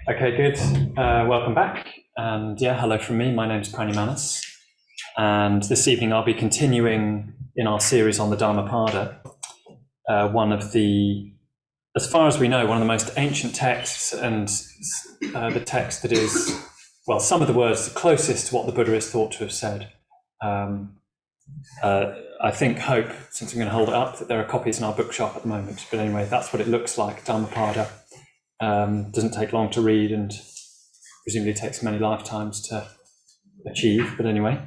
Okay, good. Welcome back. And yeah, hello from me. My name's Prajnamanas. And this evening I'll be continuing in our series on the Dhammapada, one of the, as far as we know, one of the most ancient texts, and the text that is, well, some of the words the closest to what the Buddha is thought to have said. I hope, since I'm going to hold it up, that there are copies in our bookshop at the moment. But anyway, that's what it looks like, Dhammapada. Doesn't take long to read and presumably takes many lifetimes to achieve. But anyway,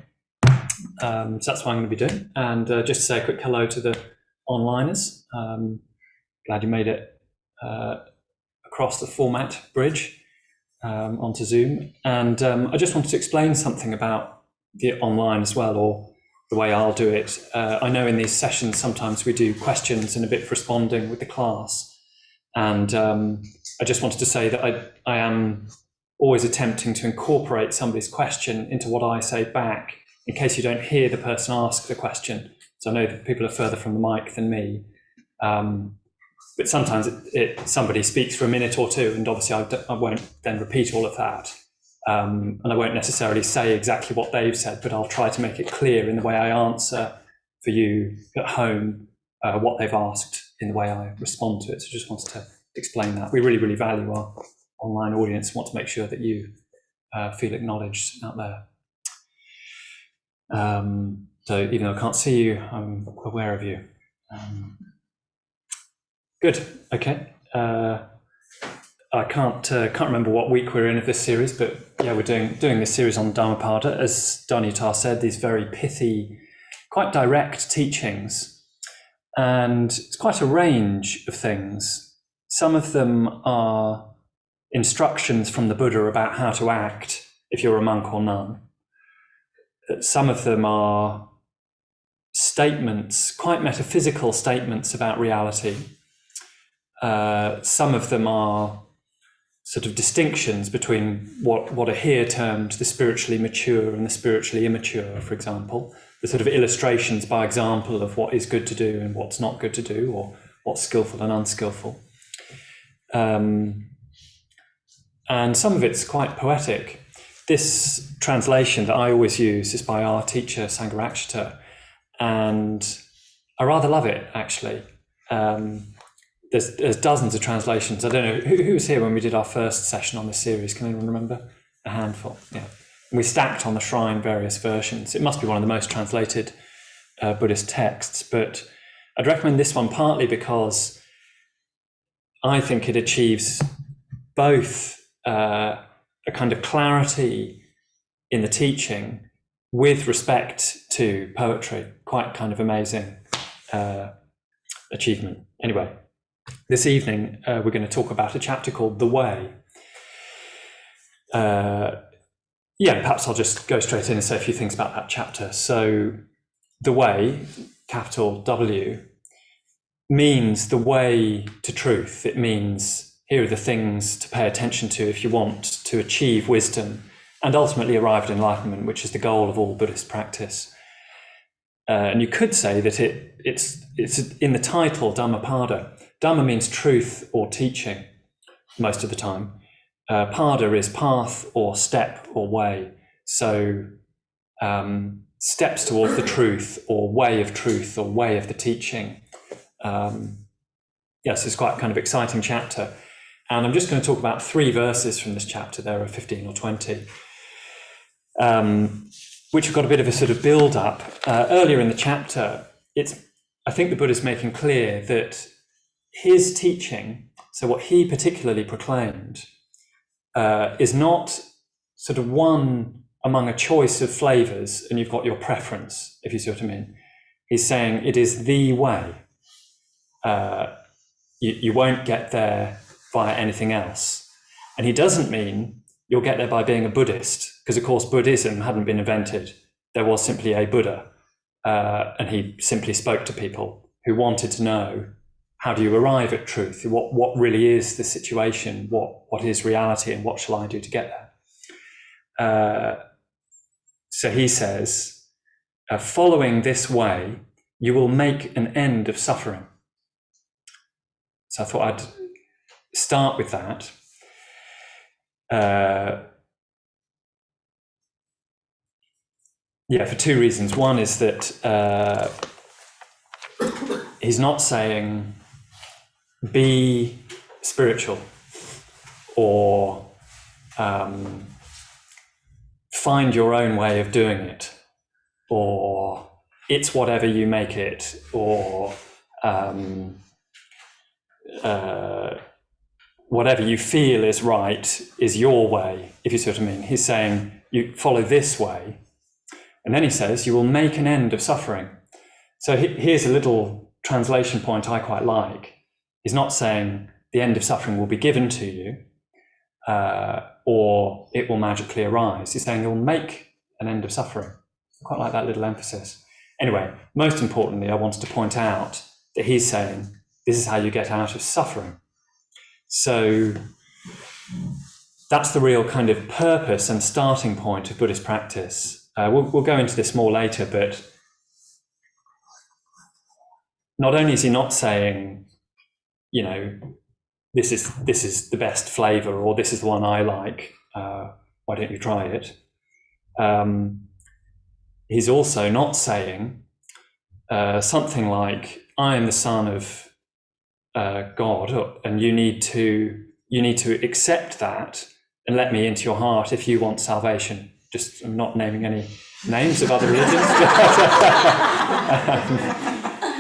so that's what I'm going to be doing. And just to say a quick hello to the onliners. Glad you made it across the format bridge onto Zoom. And I just wanted to explain something about the online as well, or the way I'll do it. I know in these sessions sometimes we do questions and a bit of responding with the class. And I just wanted to say that I am always attempting to incorporate somebody's question into what I say back, in case you don't hear the person ask the question. So I know that people are further from the mic than me. But sometimes somebody speaks for a minute or two, and obviously I won't then repeat all of that. And I won't necessarily say exactly what they've said, but I'll try to make it clear in the way I answer for you at home what they've asked in the way I respond to it. So just wanted to explain that. We really, really value our online audience, want to make sure that you feel acknowledged out there. So even though I can't see you, I'm aware of you. Good, okay. I can't remember what week we're in of this series, but yeah, we're doing this series on Dhammapada. As Danyutar said, these very pithy, quite direct teachings. And it's quite a range of things. Some of them are instructions from the Buddha about how to act if you're a monk or nun. Some of them are statements, quite metaphysical statements about reality. Some of them are sort of distinctions between what are here termed the spiritually mature and the spiritually immature, for example. The sort of illustrations by example of what is good to do and what's not good to do, or what's skillful and unskillful. And some of it's quite poetic. This translation that I always use is by our teacher, Sangharakshita, and I rather love it, actually. There's dozens of translations. I don't know, who was here when we did our first session on this series? Can anyone remember? A handful, yeah. We stacked on the shrine various versions. It must be one of the most translated Buddhist texts, but I'd recommend this one partly because I think it achieves both a kind of clarity in the teaching with respect to poetry. Quite kind of amazing achievement. Anyway, this evening we're going to talk about a chapter called The Way. Yeah, perhaps I'll just go straight in and say a few things about that chapter. So the way, capital W, means the way to truth. It means here are the things to pay attention to if you want to achieve wisdom and ultimately arrive at enlightenment, which is the goal of all Buddhist practice. And you could say that it's in the title, Dhammapada. Dhamma means truth or teaching most of the time. Pada is path or step or way. So steps towards the truth or way of the teaching. Yes, it's quite a kind of exciting chapter. And I'm just going to talk about 3 verses from this chapter. There are 15 or 20, which have got a bit of a sort of build up. Earlier in the chapter, I think the Buddha's making clear that his teaching, so what he particularly proclaimed, is not sort of one among a choice of flavors and you've got your preference, if you see what I mean. He's saying it is the way. You won't get there via anything else. And he doesn't mean you'll get there by being a Buddhist, because of course Buddhism hadn't been invented. There was simply a Buddha, and he simply spoke to people who wanted to know, how do you arrive at truth? What really is the situation? What is reality, and what shall I do to get there? So he says, following this way, you will make an end of suffering. So I thought I'd start with that. for two reasons. One is that he's not saying be spiritual or find your own way of doing it, or it's whatever you make it, or whatever you feel is right is your way, if you see what I mean. He's saying you follow this way, and then he says you will make an end of suffering. So here's a little translation point I quite like. He's not saying the end of suffering will be given to you, or it will magically arise. He's saying you'll make an end of suffering. I quite like that little emphasis. Anyway, most importantly, I wanted to point out that he's saying this is how you get out of suffering. So that's the real kind of purpose and starting point of Buddhist practice. We'll go into this more later, but not only is he not saying, you know, this is the best flavor, or this is the one I like, why don't you try it? He's also not saying something like, I am the son of God, and you need to accept that and let me into your heart if you want salvation. I'm not naming any names of other religions,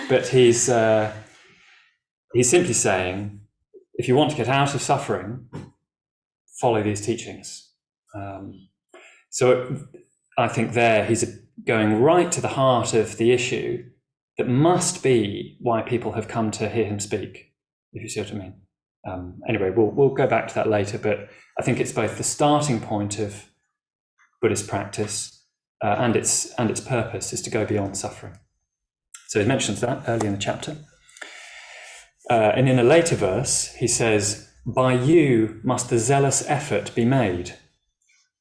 but he's simply saying, if you want to get out of suffering, follow these teachings. So I think there he's going right to the heart of the issue that must be why people have come to hear him speak, if you see what I mean. Anyway, we'll go back to that later, but I think it's both the starting point of Buddhist practice and its purpose is to go beyond suffering. So he mentions that early in the chapter. And in a later verse, he says, by you must the zealous effort be made.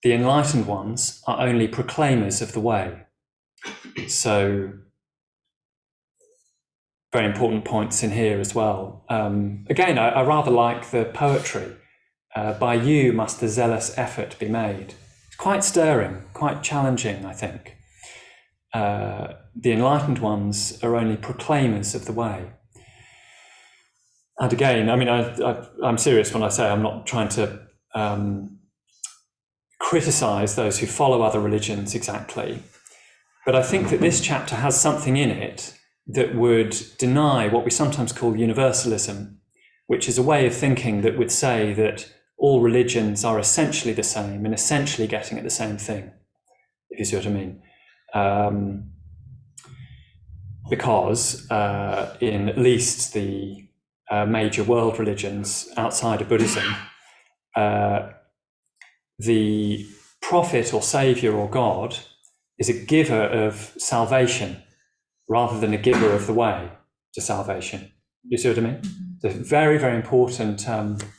The enlightened ones are only proclaimers of the way. So very important points in here as well. Again, I rather like the poetry. By you must the zealous effort be made. It's quite stirring, quite challenging, I think. The enlightened ones are only proclaimers of the way. And again, I mean, I'm serious when I say I'm not trying to criticize those who follow other religions exactly. But I think that this chapter has something in it that would deny what we sometimes call universalism, which is a way of thinking that would say that all religions are essentially the same and essentially getting at the same thing, if you see what I mean. Because in at least the major world religions outside of Buddhism, the prophet or savior or God is a giver of salvation rather than a giver of the way to salvation. You see what I mean? It's a very, very important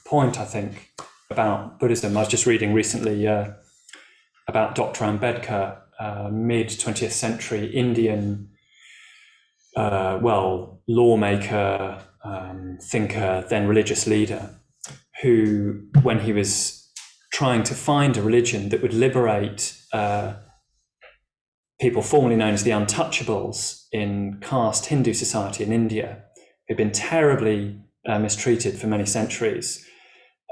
point, I think, about Buddhism. I was just reading recently about Dr. Ambedkar, mid-20th century Indian, lawmaker, thinker, then religious leader, who, when he was trying to find a religion that would liberate people formerly known as the untouchables in caste Hindu society in India, who'd been terribly mistreated for many centuries.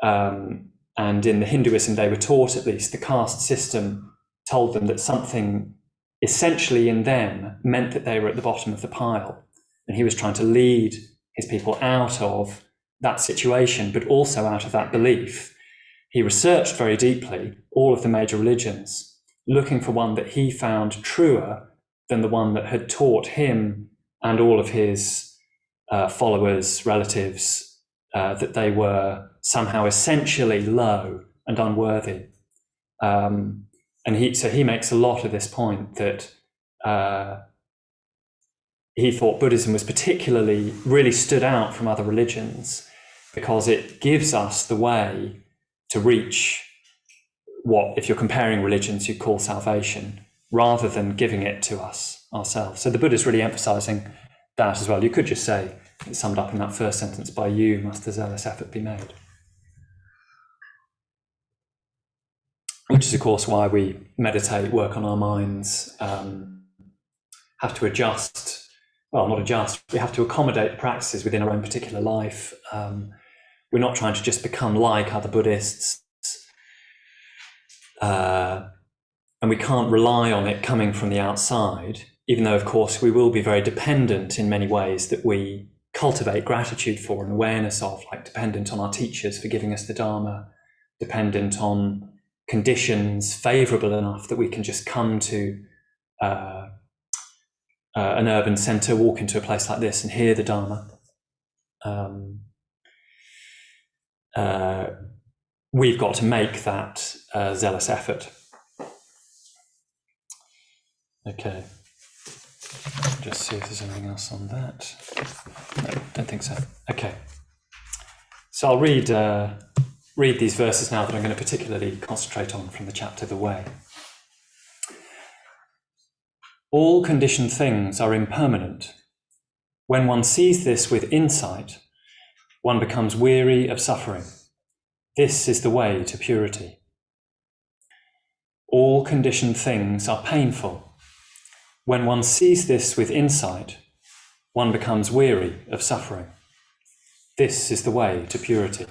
And in the Hinduism they were taught, at least, the caste system told them that something essentially in them meant that they were at the bottom of the pile. And he was trying to lead his people out of that situation, but also out of that belief. He researched very deeply all of the major religions, looking for one that he found truer than the one that had taught him and all of his followers, relatives, that they were somehow essentially low and unworthy. And he makes a lot of this point that he thought Buddhism was particularly really stood out from other religions because it gives us the way to reach what, if you're comparing religions, you'd call salvation, rather than giving it to us ourselves. So the Buddha is really emphasizing that as well. You could just say, it's summed up in that first sentence, by you must the zealous effort be made. which is, of course, why we meditate, work on our minds, have to adjust, well, not adjust, we have to accommodate the practices within our own particular life. We're not trying to just become like other Buddhists. And we can't rely on it coming from the outside, even though, of course, we will be very dependent in many ways that we cultivate gratitude for and awareness of, like dependent on our teachers for giving us the Dharma, dependent on conditions favourable enough that we can just come to an urban centre, walk into a place like this and hear the Dharma. We've got to make that zealous effort. Okay, just see if there's anything else on that. No, don't think so. Okay, so I'll read these verses now that I'm going to particularly concentrate on from the chapter The Way. All conditioned things are impermanent. When one sees this with insight, one becomes weary of suffering. This is the way to purity. All conditioned things are painful. When one sees this with insight, one becomes weary of suffering. This is the way to purity.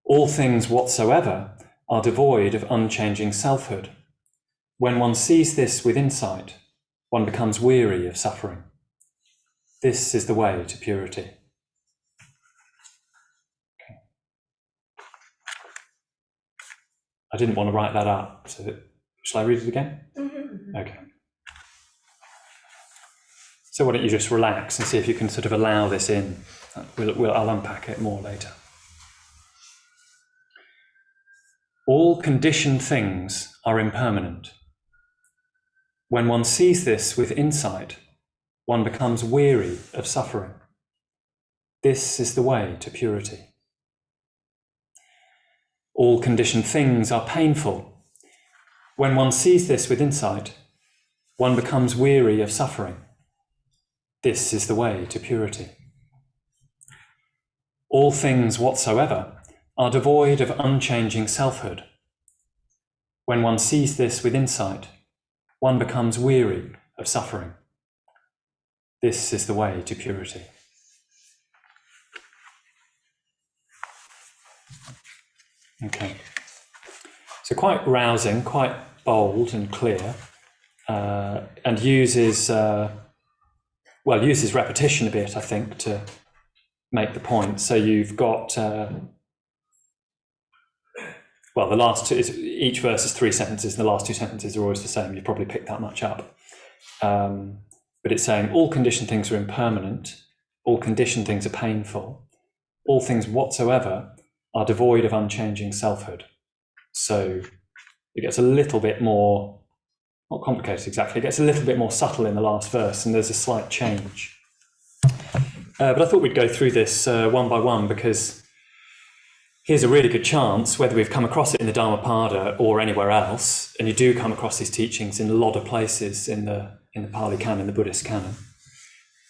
All things whatsoever are devoid of unchanging selfhood. When one sees this with insight, one becomes weary of suffering. This is the way to purity. Okay. I didn't want to write that up, so shall I read it again? Mm-hmm. Okay. So why don't you just relax and see if you can sort of allow this in. I'll unpack it more later. All conditioned things are impermanent. When one sees this with insight, one becomes weary of suffering. This is the way to purity. All conditioned things are painful. When one sees this with insight, one becomes weary of suffering. This is the way to purity. All things whatsoever are devoid of unchanging selfhood. When one sees this with insight, one becomes weary of suffering. This is the way to purity. Okay. So quite rousing, quite bold and clear, and uses repetition a bit, I think, to make the point. So you've got, the last two, each verse is 3 sentences, and the last 2 sentences are always the same. You've probably picked that much up. But it's saying all conditioned things are impermanent, all conditioned things are painful, all things whatsoever are devoid of unchanging selfhood. So it gets a little bit more, not complicated exactly, it gets a little bit more subtle in the last verse, and there's a slight change. But I thought we'd go through this one by one, because here's a really good chance, whether we've come across it in the Dhammapada or anywhere else, and you do come across these teachings in a lot of places in the Pali Canon, the Buddhist canon,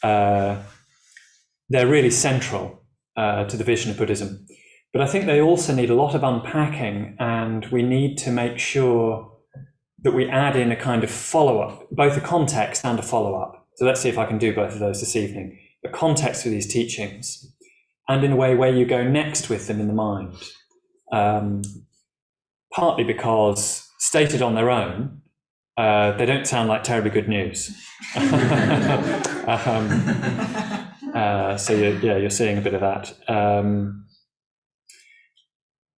they're really central to the vision of Buddhism. But I think they also need a lot of unpacking, and we need to make sure that we add in a kind of follow-up, both a context and a follow-up. So let's see if I can do both of those this evening. The context for these teachings, and in a way where you go next with them in the mind. Partly because, stated on their own, they don't sound like terribly good news. So you're seeing a bit of that.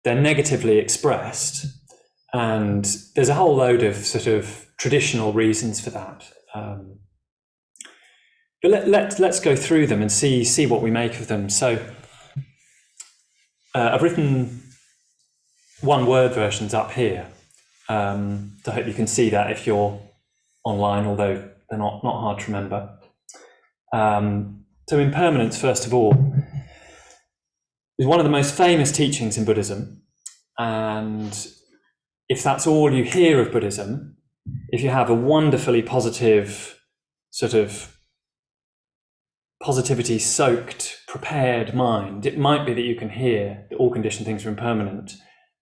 They're negatively expressed, and there's a whole load of sort of traditional reasons for that. But let's go through them and see what we make of them. So I've written one-word versions up here. So I hope you can see that if you're online, although they're not hard to remember. So impermanence, first of all, is one of the most famous teachings in Buddhism. And if that's all you hear of Buddhism, if you have a wonderfully positive, sort of positivity-soaked, prepared mind, it might be that you can hear that all conditioned things are impermanent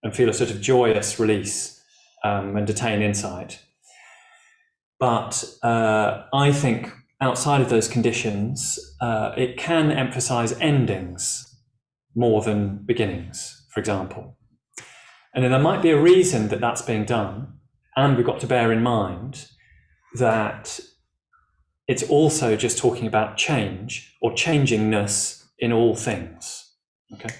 and feel a sort of joyous release and detain insight. But I think outside of those conditions, it can emphasize endings more than beginnings, for example. And then there might be a reason that that's being done, and we've got to bear in mind that it's also just talking about change or changingness in all things. Okay.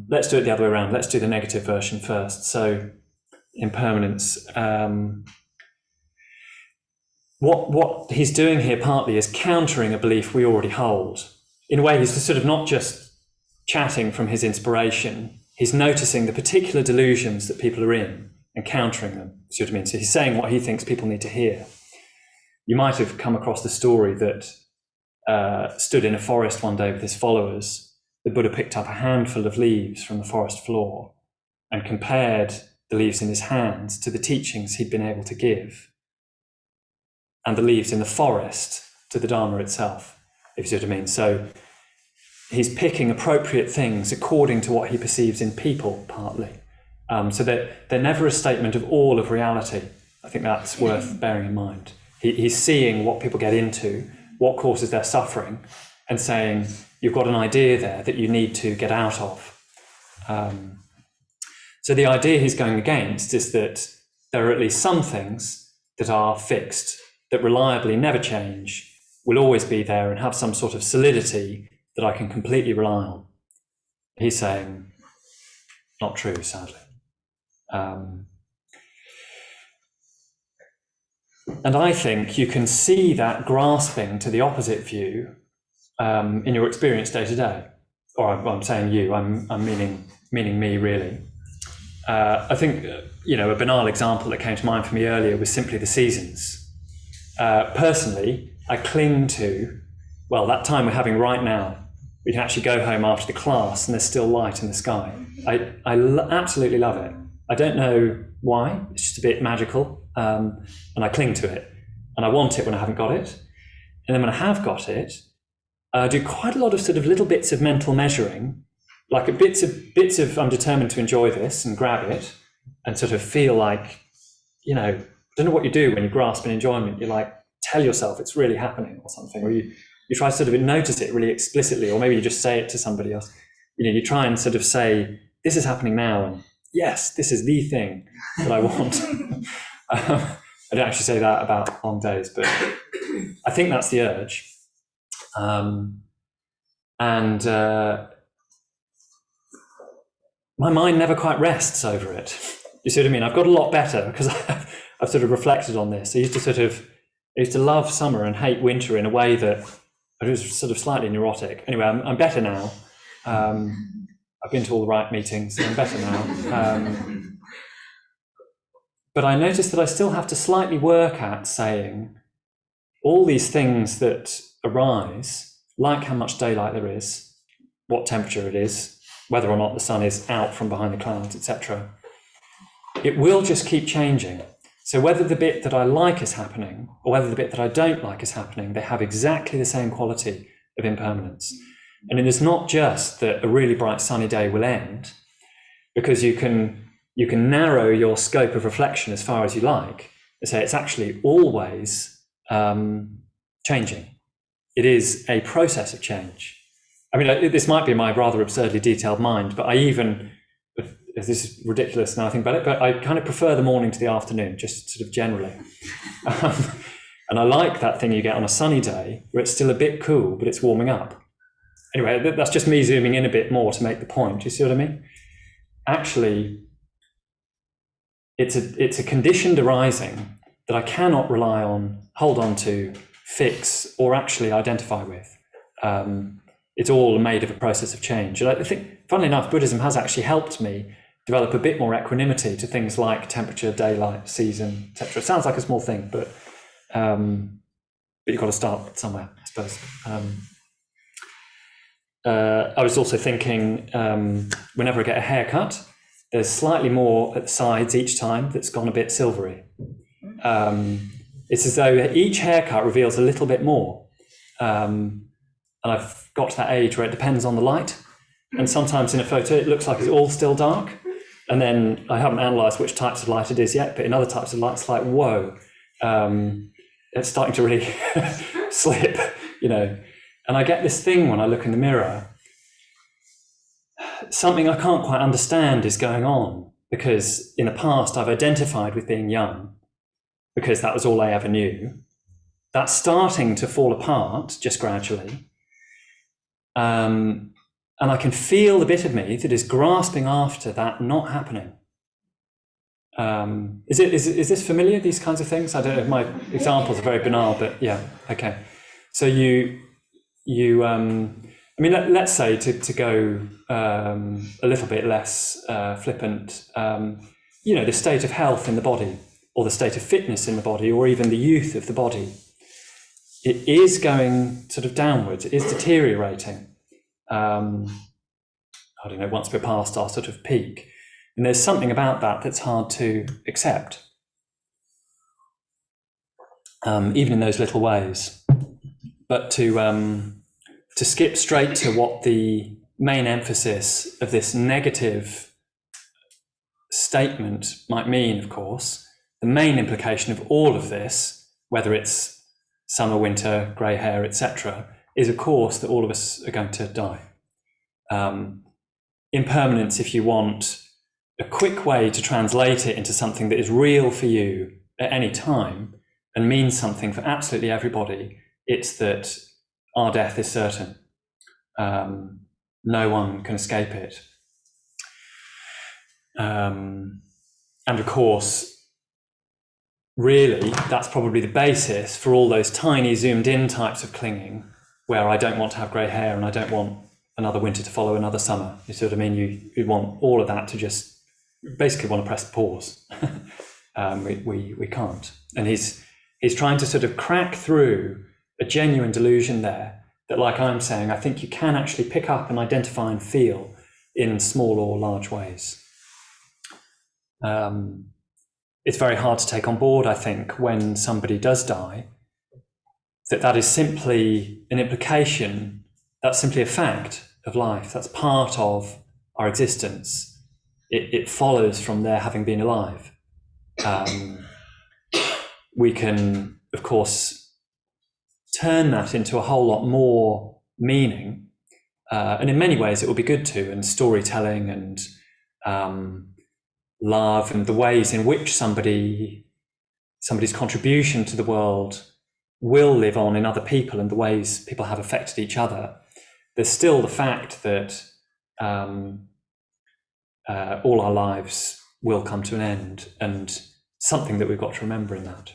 Let's do it the other way around. Let's do the negative version first. So, impermanence. What he's doing here partly is countering a belief we already hold. In a way, he's sort of not just chatting from his inspiration. He's noticing the particular delusions that people are in and countering them. See what I mean? So he's saying what he thinks people need to hear. You might have come across the story that stood in a forest one day with his followers. The Buddha picked up a handful of leaves from the forest floor and compared the leaves in his hands to the teachings he'd been able to give, and the leaves in the forest to the Dharma itself, if you see what I mean. So he's picking appropriate things according to what he perceives in people, partly. So that they're never a statement of all of reality. I think that's worth bearing in mind. He's seeing what people get into, what causes their suffering, and saying, you've got an idea there that you need to get out of. So the idea he's going against is that there are at least some things that are fixed, that reliably never change, will always be there and have some sort of solidity that I can completely rely on. He's saying, not true, sadly. And I think you can see that grasping to the opposite view in your experience day to day. Or I'm saying you, I'm meaning me, really. I think, a banal example that came to mind for me earlier was simply the seasons. Personally, I cling to, that time we're having right now. We can actually go home after the class and there's still light in the sky. I absolutely love it. I don't know why, it's just a bit magical, and I cling to it. And I want it when I haven't got it. And then when I have got it, I do quite a lot of sort of little bits of mental measuring, like bits of I'm determined to enjoy this and grab it and sort of feel like, I don't know what you do when you grasp an enjoyment. You like tell yourself it's really happening or something, or you try to sort of notice it really explicitly, or maybe you just say it to somebody else. You try and sort of say, this is happening now, and yes, this is the thing that I want. I don't actually say that about long days, but I think that's the urge. My mind never quite rests over it. You see what I mean? I've got a lot better because I've sort of reflected on this. I used to love summer and hate winter in a way that I was sort of slightly neurotic. Anyway, I'm better now. I've been to all the right meetings, so I'm better now. But I noticed that I still have to slightly work at saying all these things that arise, like how much daylight there is, what temperature it is, whether or not the sun is out from behind the clouds, etc. It will just keep changing. So whether the bit that I like is happening or whether the bit that I don't like is happening, they have exactly the same quality of impermanence. And it is not just that a really bright sunny day will end, because you can narrow your scope of reflection as far as you like and say it's actually always changing. It is a process of change. I mean, this might be my rather absurdly detailed mind, but this is ridiculous now I think about it, but I kind of prefer the morning to the afternoon, just sort of generally. And I like that thing you get on a sunny day where it's still a bit cool, but it's warming up. Anyway, that's just me zooming in a bit more to make the point. Do you see what I mean? Actually, it's a conditioned arising that I cannot rely on, hold on to, fix, or actually identify with. It's all made of a process of change. And I think, funnily enough, Buddhism has actually helped me develop a bit more equanimity to things like temperature, daylight, season, etc. It sounds like a small thing, but you've got to start somewhere, I suppose. I was also thinking, whenever I get a haircut, there's slightly more at the sides each time that's gone a bit silvery. It's as though each haircut reveals a little bit more. And I've got to that age where it depends on the light. And sometimes in a photo, it looks like it's all still dark. And then I haven't analysed which types of light it is yet, but in other types of light, it's like, whoa, it's starting to really slip, you know. And I get this thing when I look in the mirror, something I can't quite understand is going on, because in the past I've identified with being young because that was all I ever knew. That's starting to fall apart just gradually. And I can feel the bit of me that is grasping after that not happening. Is this familiar, these kinds of things? I don't know if my examples are very banal, but yeah, okay. So I mean, let's say to go a little bit less flippant, you know, the state of health in the body, or the state of fitness in the body, or even the youth of the body, it is going sort of downwards, it is deteriorating. I don't know, once we're past our sort of peak. And there's something about that that's hard to accept, even in those little ways. But to skip straight to what the main emphasis of this negative statement might mean, of course, the main implication of all of this, whether it's summer, winter, grey hair, etc., is of course that all of us are going to die. Impermanence, if you want a quick way to translate it into something that is real for you at any time and means something for absolutely everybody, it's that our death is certain. No one can escape it. And of course, really, that's probably the basis for all those tiny zoomed in types of clinging, where I don't want to have grey hair and I don't want another winter to follow another summer. You see what I mean? You want all of that to just basically want to press pause. We can't. And he's trying to sort of crack through a genuine delusion there that, like I'm saying, I think you can actually pick up and identify and feel in small or large ways. It's very hard to take on board, I think, when somebody does die, that is simply an implication, that's simply a fact of life, that's part of our existence. It follows from their having been alive. We can, of course, turn that into a whole lot more meaning, and in many ways it will be good to, and storytelling and love and the ways in which somebody's contribution to the world will live on in other people and the ways people have affected each other. There's still the fact that all our lives will come to an end, and something that we've got to remember in that.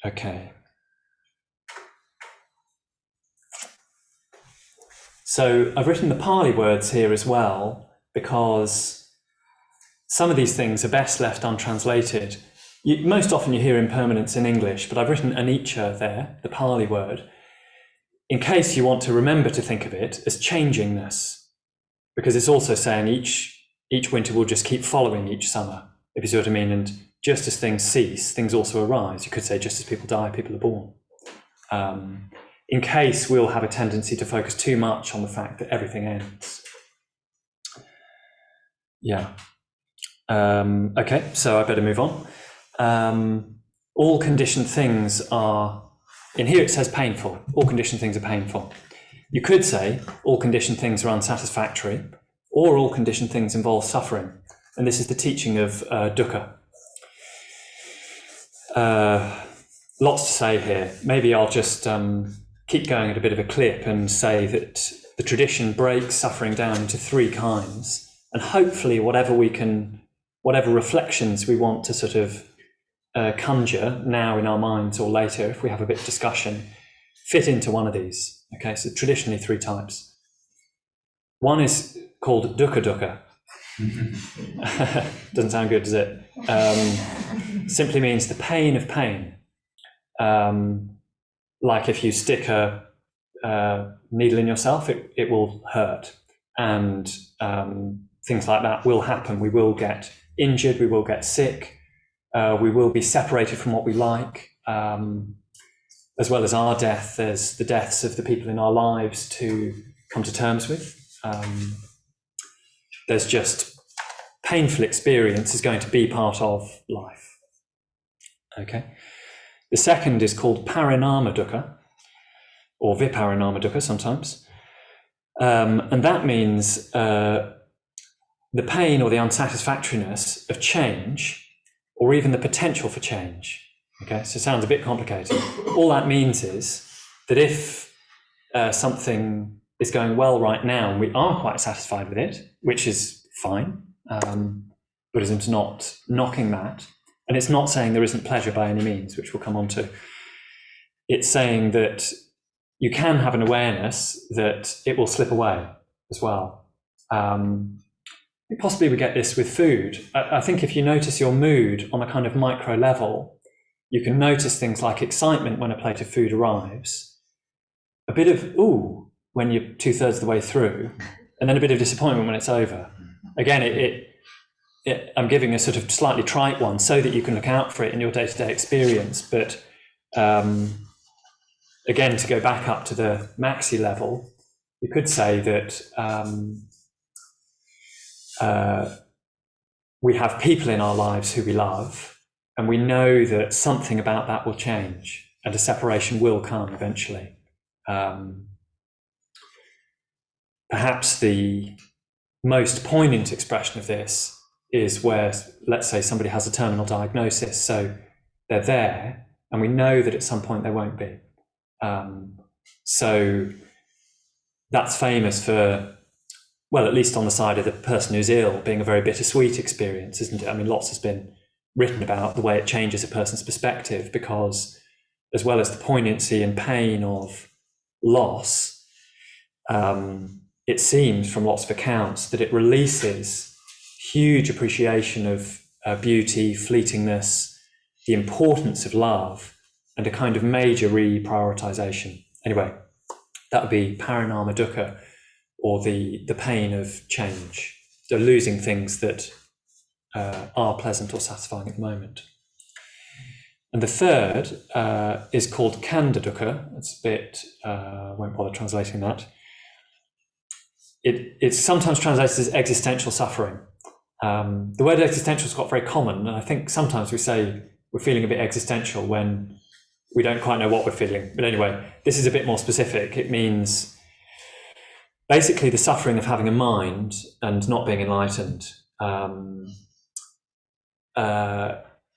Okay. So I've written the Pali words here as well, because some of these things are best left untranslated. Most often you hear impermanence in English, but I've written anicca there, the Pali word, in case you want to remember to think of it as changingness, because it's also saying each winter will just keep following each summer, if you see what I mean, and just as things cease, things also arise. You could say just as people die, people are born. In case we'll have a tendency to focus too much on the fact that everything ends. Yeah. Okay, so I better move on. All conditioned things are, in here it says painful. All conditioned things are painful. You could say all conditioned things are unsatisfactory, or all conditioned things involve suffering. And this is the teaching of dukkha. Lots to say here. Maybe I'll just keep going at a bit of a clip and say that the tradition breaks suffering down into three kinds, and hopefully whatever reflections we want to sort of conjure now in our minds or later, if we have a bit of discussion, fit into one of these. Okay, so traditionally three types. One is called dukkha. Doesn't sound good, does it? Simply means the pain of pain. Like if you stick a needle in yourself, it will hurt, and things like that will happen. We will get injured, we will get sick, we will be separated from what we like. as well as our death, there's the deaths of the people in our lives to come to terms with. There's just painful experience is going to be part of life. Okay. The second is called parinama dukkha, or viparinama dukkha sometimes. And that means the pain or the unsatisfactoriness of change, or even the potential for change. Okay, so it sounds a bit complicated. All that means is that if something is going well right now and we are quite satisfied with it, which is fine, Buddhism's not knocking that, and it's not saying there isn't pleasure by any means, which we'll come on to. It's saying that you can have an awareness that it will slip away as well. Possibly we get this with food. I think if you notice your mood on a kind of micro level, you can notice things like excitement when a plate of food arrives, a bit of ooh when you're 2/3 of the way through, and then a bit of disappointment when it's over. Again, I'm giving a sort of slightly trite one so that you can look out for it in your day-to-day experience. But again, to go back up to the maxi level, you could say that we have people in our lives who we love, and we know that something about that will change and a separation will come eventually. Perhaps the most poignant expression of this is where, let's say, somebody has a terminal diagnosis, so they're there, and we know that at some point they won't be. So that's famous for, well, at least on the side of the person who's ill, being a very bittersweet experience, isn't it? I mean, lots has been written about the way it changes a person's perspective, because as well as the poignancy and pain of loss, it seems from lots of accounts that it releases huge appreciation of beauty, fleetingness, the importance of love, and a kind of major reprioritization. Anyway, that would be parinama dukkha, or the pain of change, the losing things that are pleasant or satisfying at the moment. And the third is called khandha dukkha. It's a bit, won't bother translating that. It's sometimes translated as existential suffering. The word existential has got very common, and I think sometimes we say we're feeling a bit existential when we don't quite know what we're feeling. But anyway, this is a bit more specific. It means basically the suffering of having a mind and not being enlightened.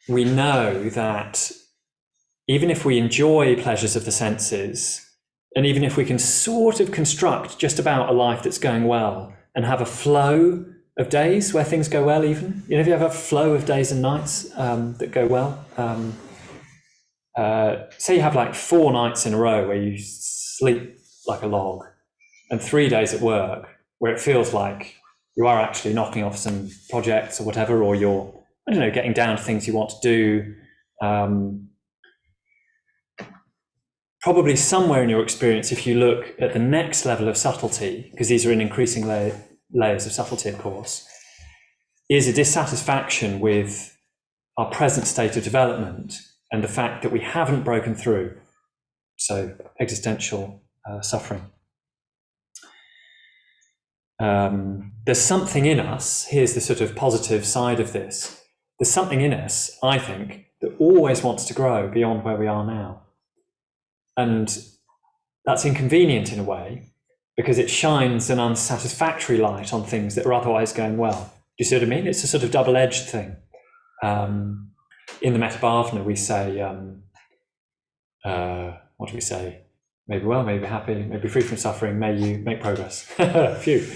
We know that even if we enjoy pleasures of the senses, and even if we can sort of construct just about a life that's going well and have a flow of days where things go well, even, you know, if you have a flow of days and nights that go well, say you have like 4 nights in a row where you sleep like a log, and 3 days at work where it feels like you are actually knocking off some projects or whatever, or you're, I don't know, getting down to things you want to do. Probably somewhere in your experience, if you look at the next level of subtlety, because these are in increasing layers of subtlety, of course, is a dissatisfaction with our present state of development and the fact that we haven't broken through. So existential suffering. There's something in us, here's the sort of positive side of this, there's something in us, I think, that always wants to grow beyond where we are now. And that's inconvenient in a way, because it shines an unsatisfactory light on things that are otherwise going well. Do you see what I mean? It's a sort of double-edged thing. In the Metabhavana, we say, what do we say? Maybe well, maybe happy, maybe free from suffering, may you make progress. Phew.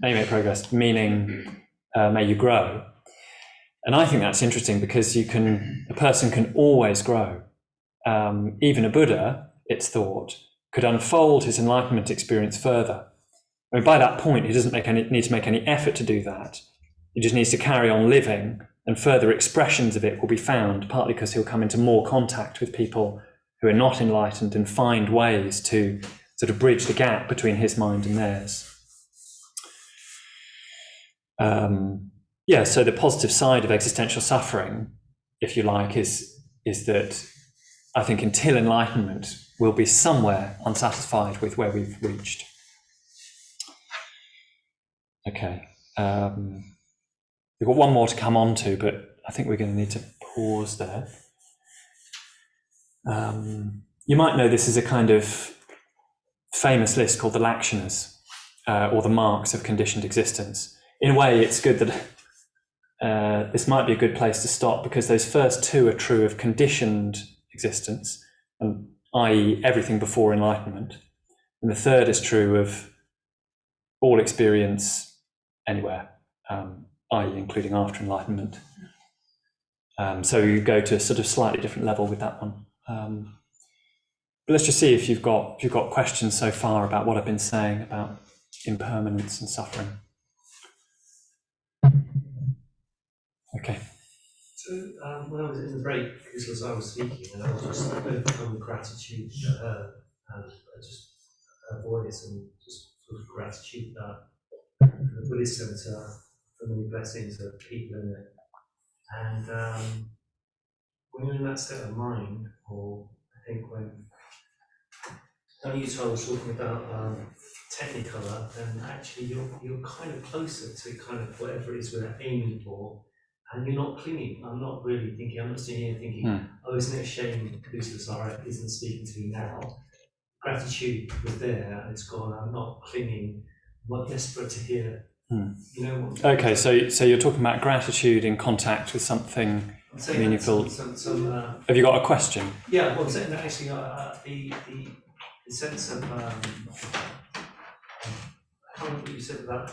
May you make progress, meaning may you grow. And I think that's interesting, because a person can always grow. Even a Buddha, it's thought, could unfold his enlightenment experience further. I mean, by that point, he doesn't need to make any effort to do that. He just needs to carry on living, and further expressions of it will be found, partly because he'll come into more contact with people who are not enlightened and find ways to sort of bridge the gap between his mind and theirs. So the positive side of existential suffering, if you like, is that I think until enlightenment, we'll be somewhere unsatisfied with where we've reached. Okay. We've got one more to come on to, but I think we're going to need to pause there. You might know this is a kind of famous list called the Lakshanas, or the marks of conditioned existence. In a way, it's good that this might be a good place to stop, because those first two are true of conditioned existence, i.e. everything before enlightenment. And the third is true of all experience anywhere, i.e. including after enlightenment. So you go to a sort of slightly different level with that one. But let's just see if you've got questions so far about what I've been saying about impermanence and suffering. Okay. So when I was in the break, because as I was speaking, and I was just overcome gratitude for her, and just her voice, and just sort of gratitude that the Buddhist Center for many blessings of people in it. And when you're in that state of mind, or I think when you two I was talking about technicolor, then actually you're kind of closer to kind of whatever it is we're aiming for, and you're not clinging. I'm not really thinking, I'm not sitting here thinking, oh, isn't it a shame Kusala isn't speaking to me now? Gratitude was there, and it's gone. I'm not clinging. I'm not desperate to hear. You know what? Okay, so you're talking about gratitude in contact with something meaningful. Have you got a question? Yeah, well, so actually, the sense of I can't remember what you said about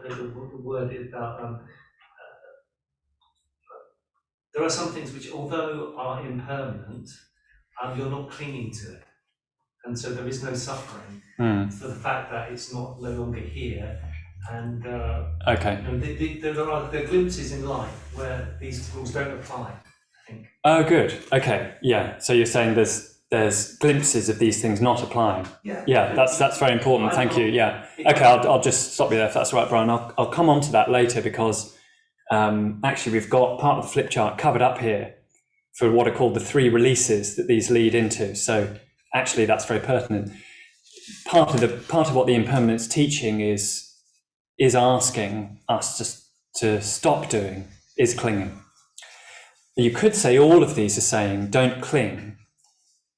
the word about there are some things which, although are impermanent, you're not clinging to it, and so there is no suffering for the fact that it's no longer here. And okay, there are glimpses in life where these rules don't apply, I think. Oh, good. Okay, yeah. So you're saying there's glimpses of these things not applying. Yeah. That's very important. Thank you. Yeah. Okay, I'll just stop you there if that's all right, Brian. I'll come on to that later, because actually we've got part of the flip chart covered up here for what are called the three releases that these lead into. So actually that's very pertinent. Part of what the impermanence teaching is asking us to stop doing is clinging. You could say all of these are saying don't cling.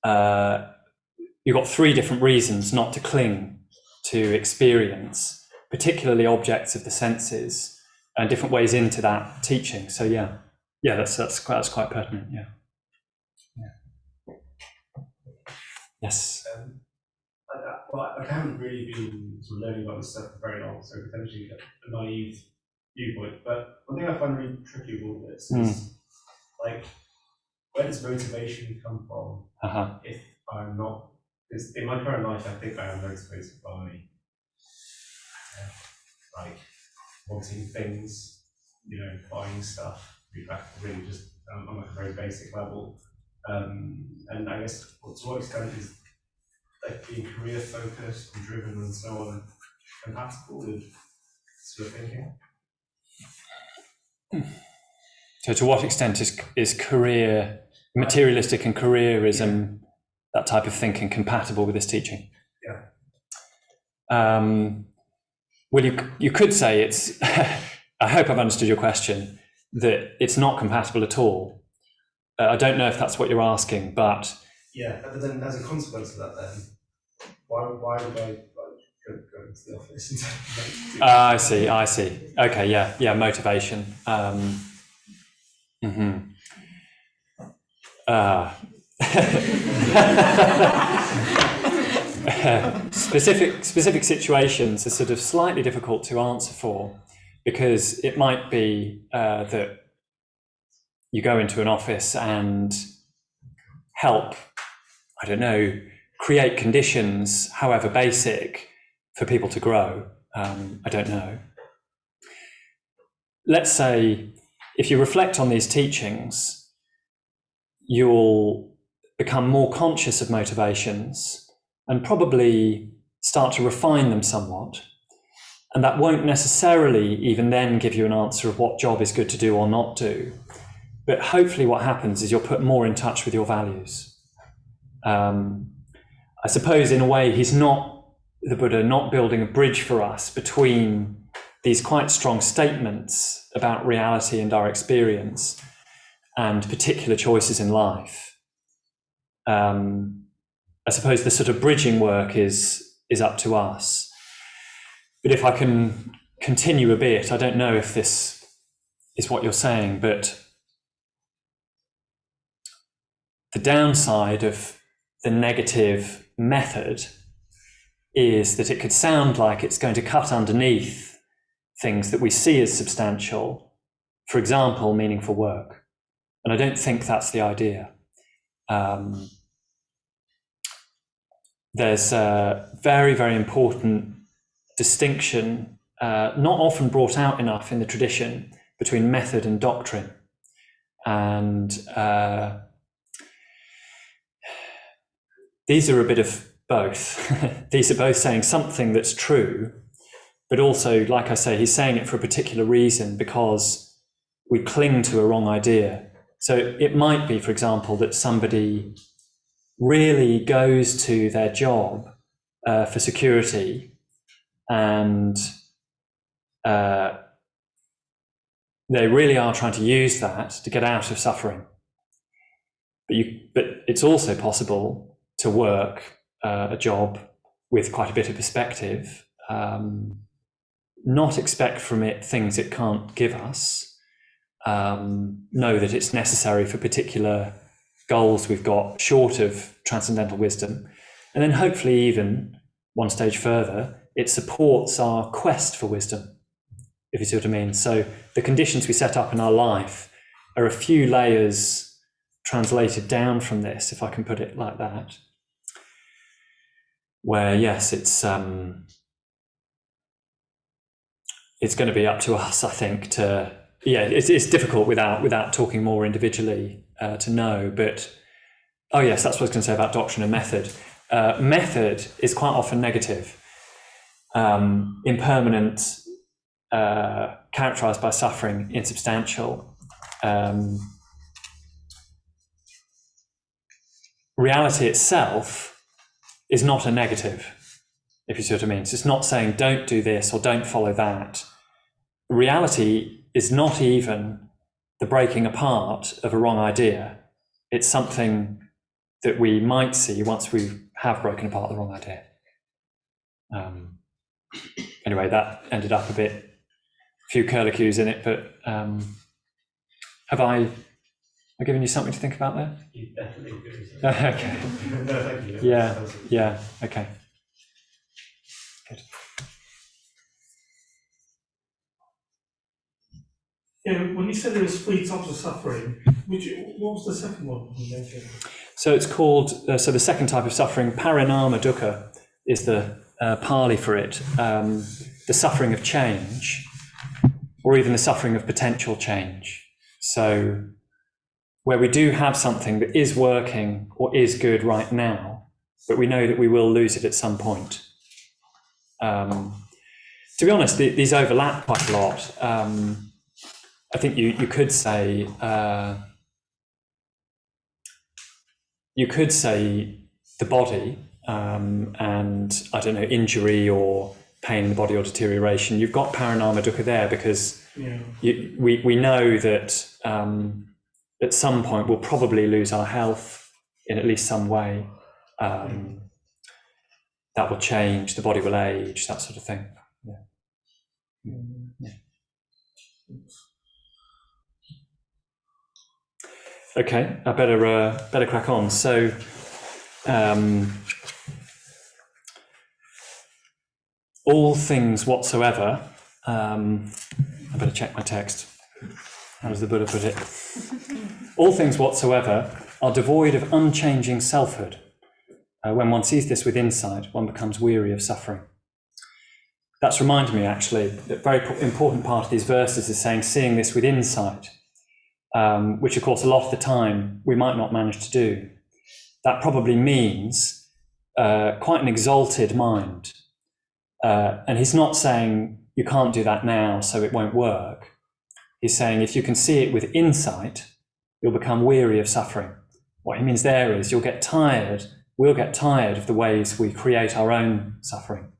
You've got three different reasons not to cling to experience, particularly objects of the senses, and different ways into that teaching. So yeah, that's quite pertinent. Yeah. Yes. I haven't really been sort of learning about this stuff for very long, so potentially a naive viewpoint. But one thing I find really tricky with all this is, like, where does motivation come from if I'm not? Because in my current life, I think I am motivated by like wanting things, buying stuff, really just on like a very basic level. And I guess to what extent is like being career focused and driven and so on compatible with sort of thinking? So to what extent is career, materialistic and careerism, that type of thinking, compatible with this teaching? Yeah. Well, you could say it's, I hope I've understood your question, that it's not compatible at all. I don't know if that's what you're asking, but... Yeah, but then as a consequence of that then, why would I go into the office? I see. Okay, yeah, motivation. Specific situations are sort of slightly difficult to answer for, because it might be that you go into an office and help, I don't know, create conditions, however basic, for people to grow. I don't know. Let's say, if you reflect on these teachings, you'll become more conscious of motivations and probably start to refine them somewhat. And that won't necessarily even then give you an answer of what job is good to do or not do. But hopefully what happens is you're put more in touch with your values. I suppose in a way he's not, the Buddha, not building a bridge for us between these quite strong statements about reality and our experience and particular choices in life. I suppose the sort of bridging work is up to us. But if I can continue a bit, I don't know if this is what you're saying, but the downside of the negative method is that it could sound like it's going to cut underneath things that we see as substantial, for example, meaningful work. And I don't think that's the idea. There's a very, very important distinction, not often brought out enough in the tradition, between method and doctrine. And these are a bit of both. These are both saying something that's true, but also, like I say, he's saying it for a particular reason because we cling to a wrong idea. So it might be, for example, that somebody really goes to their job for security and they really are trying to use that to get out of suffering. But it's also possible to work a job with quite a bit of perspective, not expect from it things it can't give us, know that it's necessary for particular goals we've got short of transcendental wisdom, and then hopefully even one stage further, it supports our quest for wisdom, if you see what I mean. So the conditions we set up in our life are a few layers translated down from this, if I can put it like that, where yes, it's going to be up to us, I think, to, yeah, it's difficult without talking more individually to know, but oh yes, that's what I was going to say about doctrine and method. Method is quite often negative. Impermanent, characterized by suffering, insubstantial. Reality itself is not a negative, if you see what I mean. So it's not saying don't do this or don't follow that. Reality is not even the breaking apart of a wrong idea. It's something that we might see once we have broken apart the wrong idea. Anyway, that ended up a few curlicues in it, but have I given you something to think about there? You definitely do. Okay. No, thank you. Yeah, okay. Good. Yeah, when you said there was 3 types of suffering, what was the second one you mentioned? So it's called, so the second type of suffering, parinama dukkha, is the Pali for it, the suffering of change, or even the suffering of potential change. So where we do have something that is working or is good right now, but we know that we will lose it at some point. To be honest, these overlap quite a lot. I think you could say the body and I don't know, injury or pain in the body or deterioration. You've got parinama dukkha there because we know that at some point we'll probably lose our health in at least some way. That will change, the body will age, that sort of thing. Yeah. Okay, I better crack on. So, all things whatsoever. I better check my text. How does the Buddha put it? All things whatsoever are devoid of unchanging selfhood. When one sees this with insight, one becomes weary of suffering. That's reminded me, actually, that a very important part of these verses is saying, seeing this with insight. Which of course a lot of the time we might not manage to do. That probably means quite an exalted mind. And he's not saying you can't do that now so it won't work. He's saying if you can see it with insight, you'll become weary of suffering. What he means there is you'll get tired we'll get tired of the ways we create our own suffering.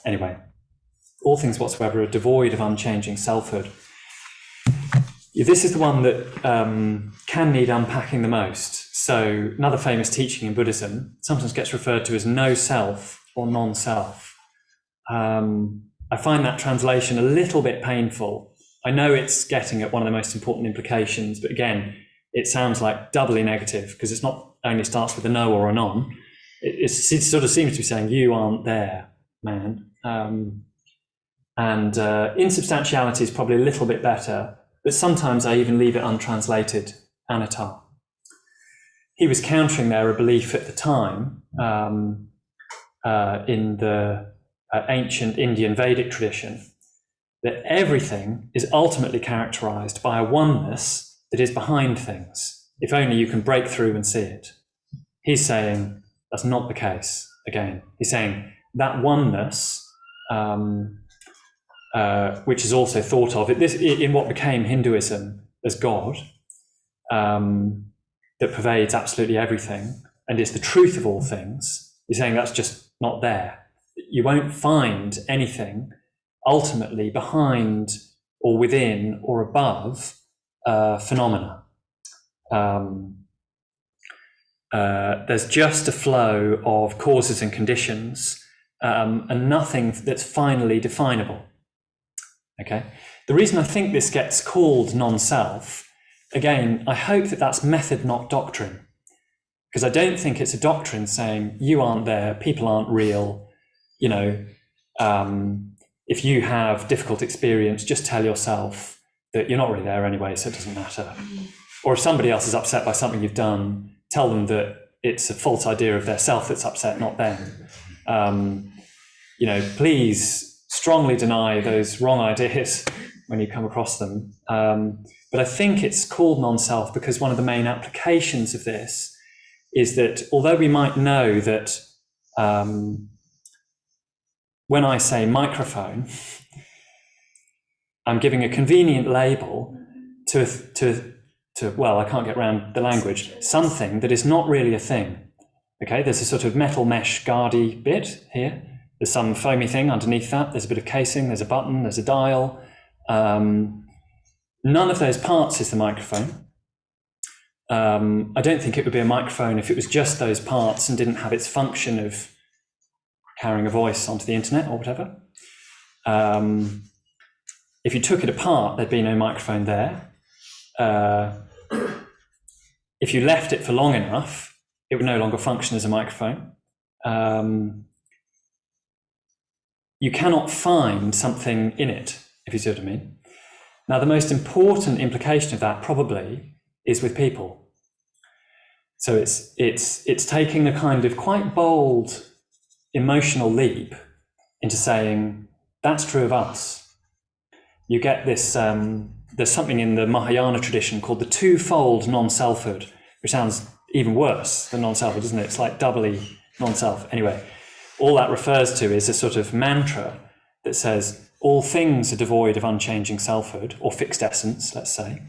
Anyway, all things whatsoever are devoid of unchanging selfhood. This is the one that can need unpacking the most. So another famous teaching in Buddhism sometimes gets referred to as no self or non-self. I find that translation a little bit painful. I know it's getting at one of the most important implications, but again, it sounds like doubly negative, because it's not only starts with a no or a non. It sort of seems to be saying, you aren't there, man. Insubstantiality is probably a little bit better, but sometimes I even leave it untranslated, anatta. He was countering a belief at the time in the ancient Indian Vedic tradition that everything is ultimately characterized by a oneness that is behind things, if only you can break through and see it. He's saying that's not the case. Again, he's saying that oneness, which is also thought of in what became Hinduism as God, that pervades absolutely everything and is the truth of all things. He's saying that's just not there. You won't find anything ultimately behind or within or above phenomena. There's just a flow of causes and conditions, and nothing that's finally definable. Okay. The reason I think this gets called non-self, again, I hope that that's method, not doctrine, because I don't think it's a doctrine saying you aren't there, people aren't real. You know, if you have difficult experience, just tell yourself that you're not really there anyway, so it doesn't matter. Or if somebody else is upset by something you've done, tell them that it's a false idea of their self that's upset, not them. You know, please strongly deny those wrong ideas when you come across them. But I think it's called non-self because one of the main applications of this is that although we might know that when I say microphone, I'm giving a convenient label to well, I can't get around the language, something that is not really a thing. Okay, there's a sort of metal mesh guardy bit here. There's some foamy thing underneath that. There's a bit of casing, there's a button, there's a dial. None of those parts is the microphone. I don't think it would be a microphone if it was just those parts and didn't have its function of carrying a voice onto the internet or whatever. If you took it apart, there'd be no microphone there. If you left it for long enough, it would no longer function as a microphone. You cannot find something in it, if you see what I mean. Now, the most important implication of that probably is with people. So it's taking a kind of quite bold emotional leap into saying that's true of us. You get this, there's something in the Mahayana tradition called the Two-Fold Non-Selfhood, which sounds even worse than non-selfhood, doesn't it? It's like doubly non-self. Anyway, all that refers to is a sort of mantra that says all things are devoid of unchanging selfhood, or fixed essence, let's say.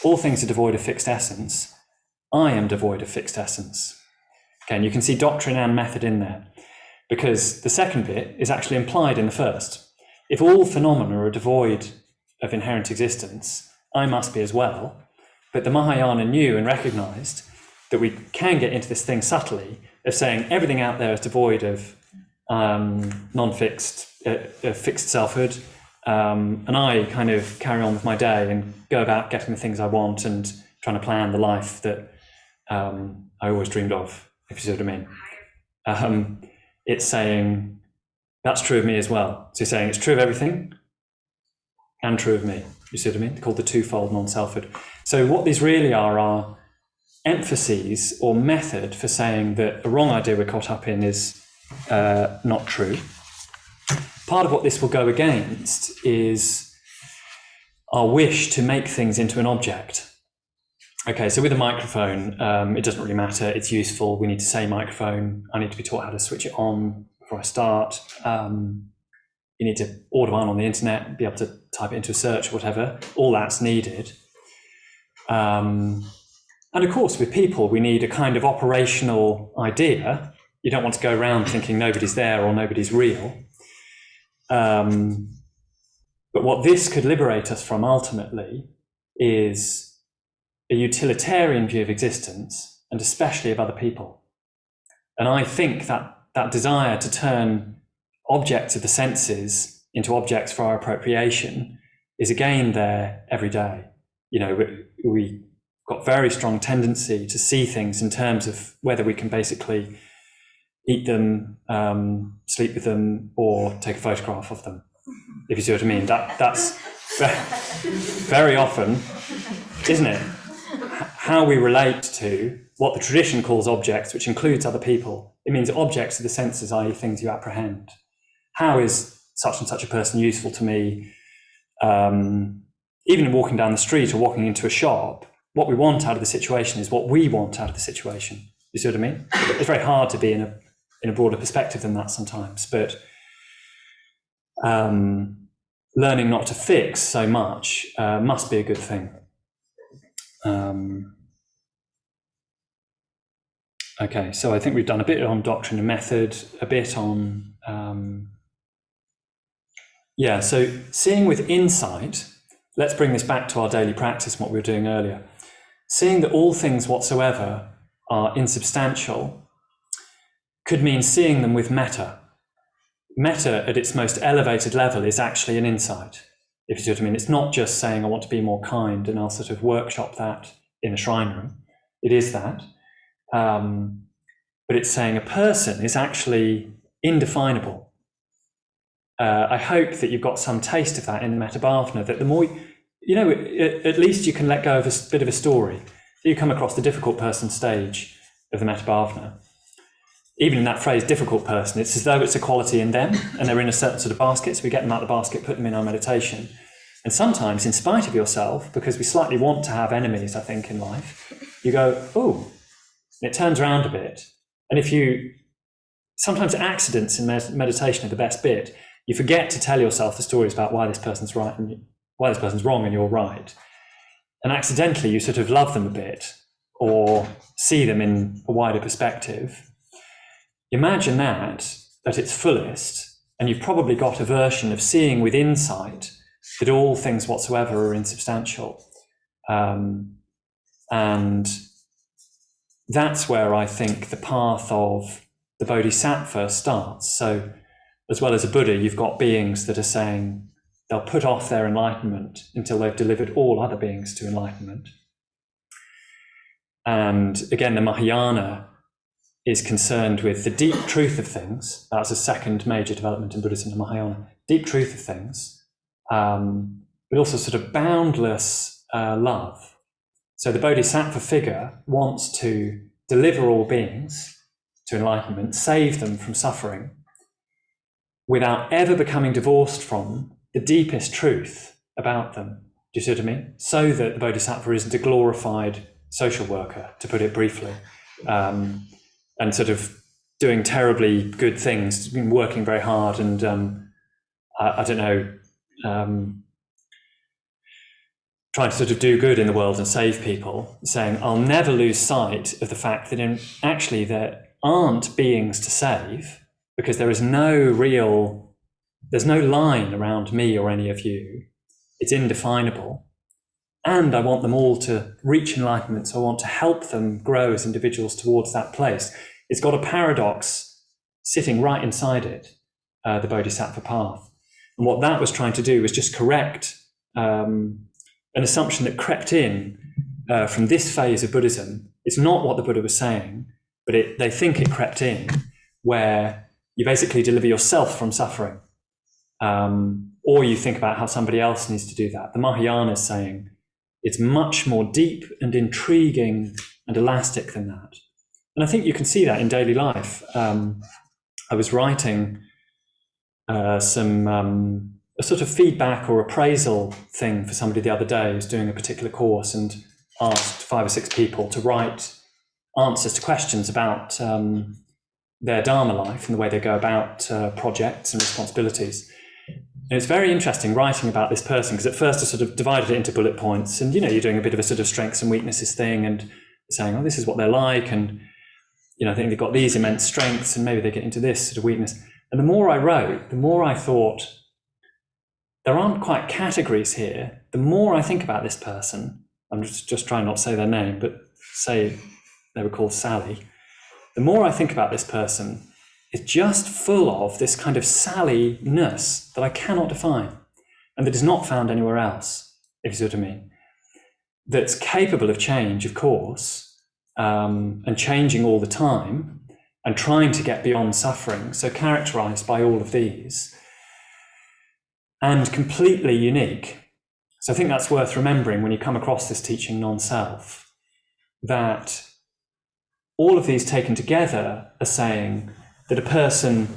All things are devoid of fixed essence. I am devoid of fixed essence. Okay, and you can see doctrine and method in there, because the second bit is actually implied in the first. If all phenomena are devoid of inherent existence, I must be as well. But the Mahayana knew and recognized that we can get into this thing subtly of saying everything out there is devoid of non-fixed, fixed selfhood, and I kind of carry on with my day and go about getting the things I want and trying to plan the life that I always dreamed of, if you see what I mean. It's saying that's true of me as well. So you're saying it's true of everything and true of me. You see what I mean? They're called the Two-Fold Non-Selfhood. So what these really are emphases or method for saying that a wrong idea we're caught up in is not true. Part of what this will go against is our wish to make things into an object. Okay, so with a microphone, it doesn't really matter. It's useful. We need to say microphone. I need to be taught how to switch it on before I start. You need to order one on the internet, be able to type it into a search or whatever. All that's needed. And of course, with people, we need a kind of operational idea. You don't want to go around thinking nobody's there or nobody's real. But what this could liberate us from ultimately is a utilitarian view of existence, and especially of other people. And I think that that desire to turn objects of the senses into objects for our appropriation is again there every day. You know, we got very strong tendency to see things in terms of whether we can basically eat them, sleep with them, or take a photograph of them, if you see what I mean. That's very often, isn't it? How we relate to what the tradition calls objects, which includes other people. It means objects of the senses, i.e. things you apprehend. How is such and such a person useful to me? Even walking down the street or walking into a shop, what we want out of the situation is what we want out of the situation. You see what I mean? It's very hard to be in a broader perspective than that sometimes, but learning not to fix so much must be a good thing. Okay, so I think we've done a bit on doctrine and method, a bit on, so seeing with insight. Let's bring this back to our daily practice and what we were doing earlier. Seeing that all things whatsoever are insubstantial could mean seeing them with metta. Metta at its most elevated level is actually an insight, if you see what I mean. It's not just saying I want to be more kind and I'll sort of workshop that in a shrine room. It is that. But it's saying a person is actually indefinable. I hope that you've got some taste of that in the Metta Bhavana, that the more, at least you can let go of a bit of a story. You come across the difficult person stage of the Metta Bhavana. Even in that phrase, difficult person, it's as though it's a quality in them and they're in a certain sort of basket. So we get them out of the basket, put them in our meditation. And sometimes, in spite of yourself, because we slightly want to have enemies, I think, in life, you go, oh, and it turns around a bit. And sometimes accidents in meditation are the best bit. You forget to tell yourself the stories about why this person's right and why this person's wrong and you're right. And accidentally you sort of love them a bit or see them in a wider perspective. Imagine that at its fullest, and you've probably got a version of seeing with insight that all things whatsoever are insubstantial. And that's where I think the path of the Bodhisattva starts. So as well as a Buddha, you've got beings that are saying they'll put off their enlightenment until they've delivered all other beings to enlightenment. And again, the Mahayana is concerned with the deep truth of things. That's a second major development in Buddhism, the Mahayana. Deep truth of things, but also sort of boundless love. So the Bodhisattva figure wants to deliver all beings to enlightenment, save them from suffering, without ever becoming divorced from the deepest truth about them. Do you see what I mean? So that the Bodhisattva isn't a glorified social worker, to put it briefly, and sort of doing terribly good things, working very hard and, trying to sort of do good in the world and save people, saying, I'll never lose sight of the fact that actually there aren't beings to save, because there's no line around me or any of you. It's indefinable. And I want them all to reach enlightenment, so I want to help them grow as individuals towards that place. It's got a paradox sitting right inside it, the Bodhisattva path. And what that was trying to do was just correct an assumption that crept in from this phase of Buddhism. It's not what the Buddha was saying, but they think it crept in, where you basically deliver yourself from suffering. Or you think about how somebody else needs to do that. The Mahayana is saying it's much more deep and intriguing and elastic than that. And I think you can see that in daily life. I was writing a sort of feedback or appraisal thing for somebody the other day who's doing a particular course, and asked 5 or 6 people to write answers to questions about their Dharma life and the way they go about projects and responsibilities. And it's very interesting writing about this person, because at first I sort of divided it into bullet points, and you're doing a bit of a sort of strengths and weaknesses thing, and saying, oh, this is what they're like, and I think they've got these immense strengths, and maybe they get into this sort of weakness. And the more I wrote, the more I thought, there aren't quite categories here. The more I think about this person, I'm just trying not to say their name, but say they were called Sally. The more I think about this person, it's just full of this kind of Sally-ness that I cannot define, and that is not found anywhere else, if you see what I mean. That's capable of change, of course, and changing all the time, and trying to get beyond suffering, so characterized by all of these, and completely unique. So I think that's worth remembering when you come across this teaching non-self, that all of these taken together are saying that a person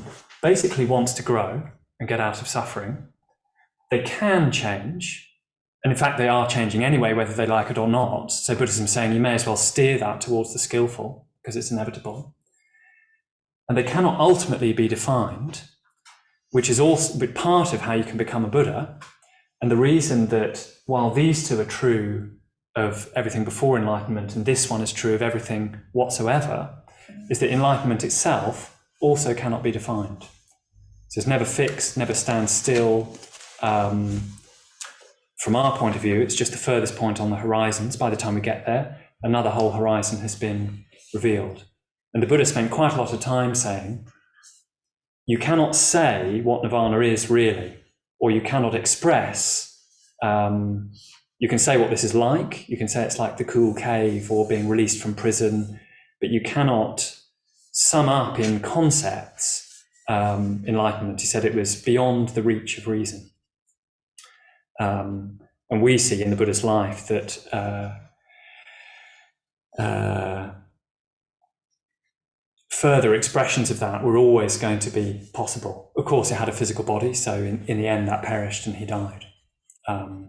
basically wants to grow and get out of suffering. They can change, and in fact they are changing anyway, whether they like it or not. So Buddhism is saying you may as well steer that towards the skillful, because it's inevitable. And they cannot ultimately be defined, which is also part of how you can become a Buddha. And the reason that while these two are true of everything before enlightenment, and this one is true of everything whatsoever, is that enlightenment itself also cannot be defined. So it's never fixed, never stands still. From our point of view, it's just the furthest point on the horizons. By the time we get there, another whole horizon has been revealed. And the Buddha spent quite a lot of time saying, you cannot say what nirvana is really, or you cannot express. You can say what this is like. You can say it's like the cool cave or being released from prison, but you cannot sum up in concepts enlightenment. He said it was beyond the reach of reason. And we see in the Buddha's life that further expressions of that were always going to be possible. Of course, he had a physical body, so in the end that perished and he died.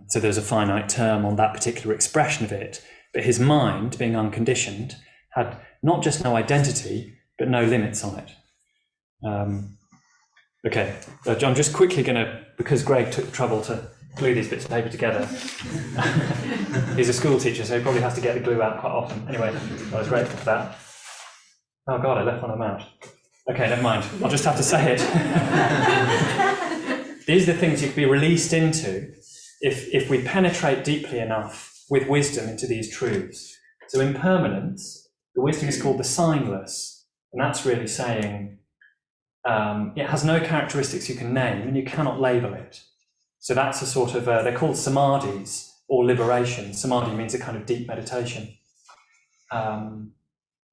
So there's a finite term on that particular expression of it, but his mind, being unconditioned, had not just no identity, but no limits on it. Okay, I'm just quickly going to, because Greg took the trouble to glue these bits of paper together. He's a school teacher, so he probably has to get the glue out quite often. Anyway, I was grateful for that. Oh God, I left one of them out. Okay, never mind. I'll just have to say it. These are the things you can be released into if we penetrate deeply enough with wisdom into these truths. So impermanence, the wisdom is called the signless, and that's really saying it has no characteristics you can name and you cannot label it. So that's a sort of, they're called samadhis or liberation. Samadhi means a kind of deep meditation.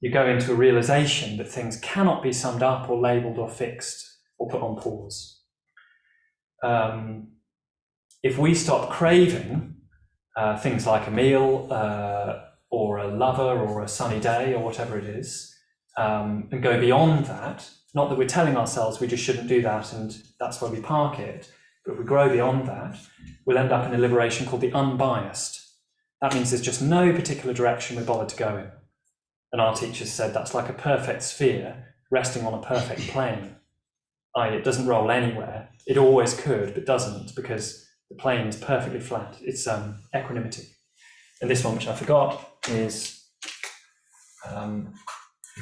You go into a realization that things cannot be summed up or labeled or fixed or put on pause. If we stop craving things like a meal or a lover or a sunny day or whatever it is, and go beyond that, not that we're telling ourselves we just shouldn't do that and that's where we park it, but if we grow beyond that, we'll end up in a liberation called the unbiased. That means there's just no particular direction we're bothered to go in. And our teachers said that's like a perfect sphere resting on a perfect plane. i.e. it doesn't roll anywhere. It always could, but doesn't, because the plane is perfectly flat. It's equanimity. And this one, which I forgot, is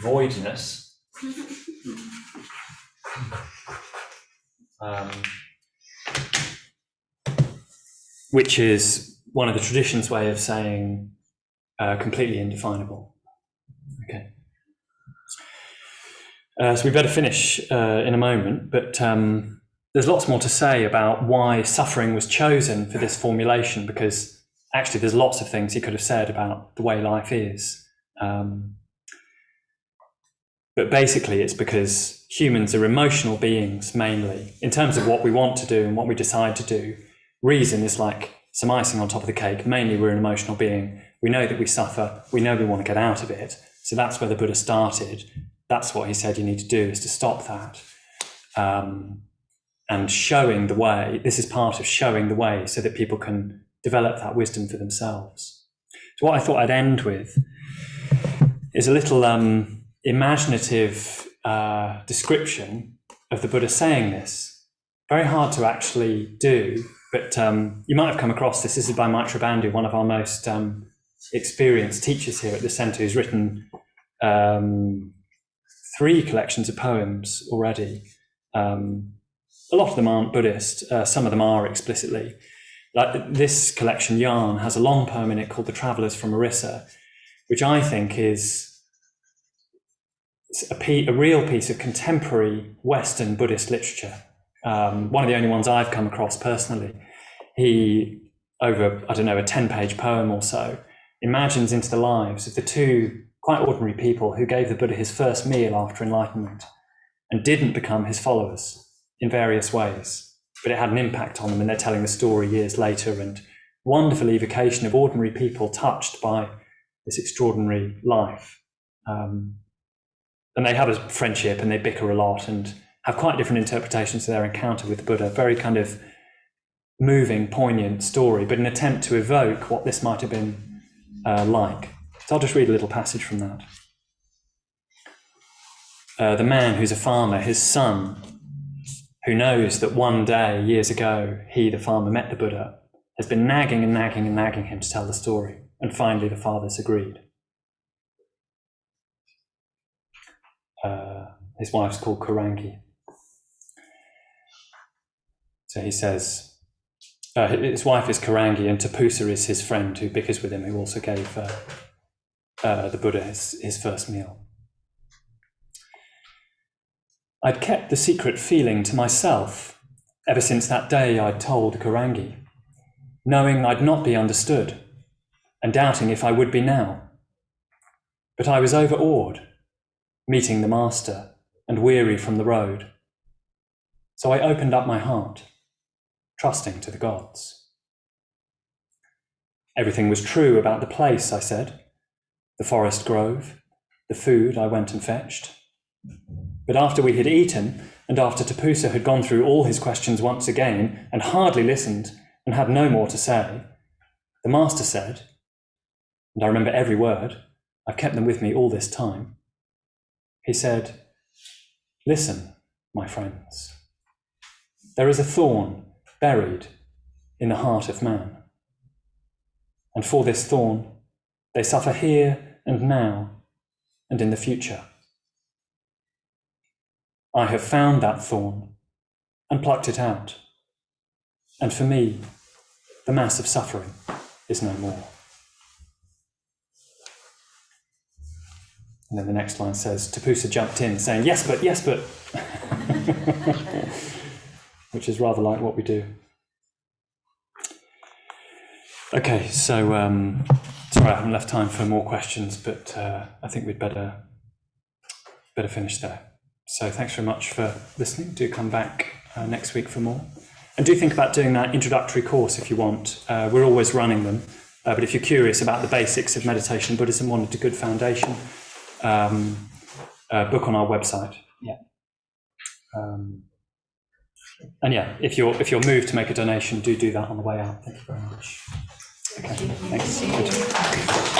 voidness. Which is one of the tradition's way of saying completely indefinable. Okay. So we better finish in a moment, but there's lots more to say about why suffering was chosen for this formulation, because actually there's lots of things he could have said about the way life is. But basically it's because humans are emotional beings mainly, in terms of what we want to do and what we decide to do. Reason is like some icing on top of the cake. Mainly we're an emotional being. We know that we suffer. We know we want to get out of it. So that's where the Buddha started. That's what he said you need to do, is to stop that. And showing the way, this is part of showing the way so that people can develop that wisdom for themselves. So what I thought I'd end with is a little imaginative description of the Buddha saying this. Very hard to actually do, but you might have come across this. This is by Maitreya Bandhu, one of our most experienced teachers here at the centre who's written 3 collections of poems already. A lot of them aren't Buddhist, some of them are explicitly. Like this collection, Yarn, has a long poem in it called The Travellers from Orissa, which I think is a real piece of contemporary Western Buddhist literature. One of the only ones I've come across personally. He, over, I don't know, a 10-page poem or so, imagines into the lives of the 2 quite ordinary people who gave the Buddha his first meal after enlightenment and didn't become his followers in various ways, but it had an impact on them, and they're telling the story years later, and wonderful evocation of ordinary people touched by this extraordinary life. And they have a friendship and they bicker a lot and have quite different interpretations of their encounter with the Buddha. Very kind of moving, poignant story, but an attempt to evoke what this might have been like. So I'll just read a little passage from that. The man who's a farmer, his son, who knows that one day, years ago, he, the farmer, met the Buddha, has been nagging and nagging and nagging him to tell the story. And finally, the father's agreed. His wife's called Kurangi. So he says, his wife is Kurangi, and Tapusa is his friend who bickers with him, who also gave the Buddha his first meal. I'd kept the secret feeling to myself ever since that day I'd told Kurangi, knowing I'd not be understood and doubting if I would be now. But I was overawed, meeting the master and weary from the road. So I opened up my heart, trusting to the gods. Everything was true about the place, I said, the forest grove, the food I went and fetched. But after we had eaten, and after Tapusa had gone through all his questions once again and hardly listened and had no more to say, the master said, and I remember every word, I've kept them with me all this time. He said, listen, my friends, there is a thorn buried in the heart of man. And for this thorn, they suffer here and now and in the future. I have found that thorn and plucked it out. And for me, the mass of suffering is no more. And then the next line says, Tapusa jumped in saying, yes, but, which is rather like what we do. Okay, so, sorry, I haven't left time for more questions, but I think we'd better finish there. So thanks very much for listening. Do come back next week for more. And do think about doing that introductory course if you want. We're always running them. But if you're curious about the basics of meditation and Buddhism, wanted a good foundation, book on our website. Yeah. And yeah, if you're moved to make a donation, do that on the way out. Thank you very much. Okay, thanks. Good.